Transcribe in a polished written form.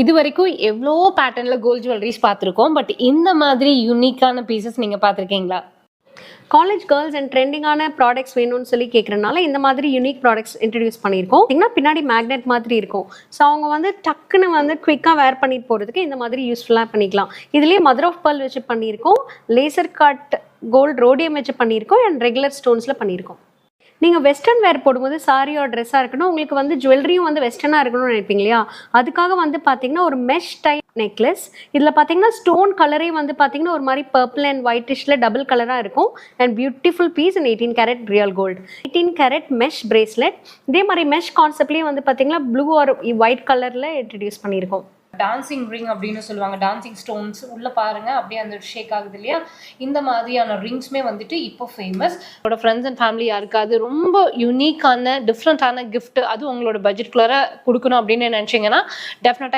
இது வரைக்கும் எவ்வளோ பேட்டர்ன்ல கோல்ட் ஜுவல்லரிஸ் பார்த்துருக்கோம். பட் இந்த மாதிரி யூனிக்கான பீசஸ் நீங்க பார்த்துருக்கீங்களா? காலேஜ் கேர்ள்ஸ் அண்ட் ட்ரெண்டிங்கான ப்ராடக்ட்ஸ் வேணும்னு சொல்லி கேட்குறனால இந்த மாதிரி யூனிக் ப்ராடக்ட்ஸ் இன்ட்ரடியூஸ் பண்ணியிருக்கோம். பார்த்தீங்கன்னா பின்னாடி மேக்னெட் மாதிரி இருக்கும். ஸோ அவங்க வந்து டக்குன்னு வந்து குயிக்காக வேர் பண்ணிட்டு போகிறதுக்கு இந்த மாதிரி யூஸ்ஃபுல்லாக பண்ணிக்கலாம். இதுலேயே மதர் ஆஃப் pearl வச்சு பண்ணியிருக்கோம், லேசர் கட் கோல்டு ரோடியம் வச்சு பண்ணியிருக்கோம் அண்ட் ரெகுலர் ஸ்டோன்ஸில் பண்ணியிருக்கோம். நீங்கள் வெஸ்டர்ன் வேர் போடும்போது சாரியோட ட்ரெஸ்ஸாக இருக்கணும், உங்களுக்கு வந்து ஜுவல்லரியும் வந்து வெஸ்டர்னாக இருக்கணும்னு நினைப்பீங்க இல்லையா? அதுக்காக வந்து பார்த்தீங்கன்னா ஒரு மெஷ் டைப் நெக்லஸ். இதில் பார்த்தீங்கன்னா ஸ்டோன் கலரே வந்து பார்த்தீங்கன்னா ஒரு மாதிரி பர்பிள் அண்ட் ஒயிட்டிஷில் டபுள் கலராக இருக்கும். And beautiful piece in 18 carat real gold. 18 carat mesh bracelet. இதே மாதிரி மெஷ் கான்செப்ட்லேயே வந்து பார்த்தீங்கன்னா ப்ளூ ஆர் ஒயிட் கலரில் இன்ட்ரடியூஸ் பண்ணியிருக்கோம். டான்சிங் ரிங் அப்படின்னு சொல்லுவாங்க. டான்சிங் ஸ்டோன்ஸ் உள்ள பாருங்க அப்படியே அந்த ஷேக் ஆகுது இல்லையா? இந்த மாதிரியான ரிங்ஸ்மே வந்துட்டு இப்போ ஃபேமஸ். உங்களோட ஃப்ரெண்ட்ஸ் அண்ட் ஃபேமிலி யாருக்காவது ரொம்ப யூனிக்கான டிஃப்ரெண்ட்டான கிஃப்ட் அது உங்களோட பட்ஜெட்குள்ளார கொடுக்கணும் அப்படின்னு நினைச்சீங்கன்னா டெஃபினட்டா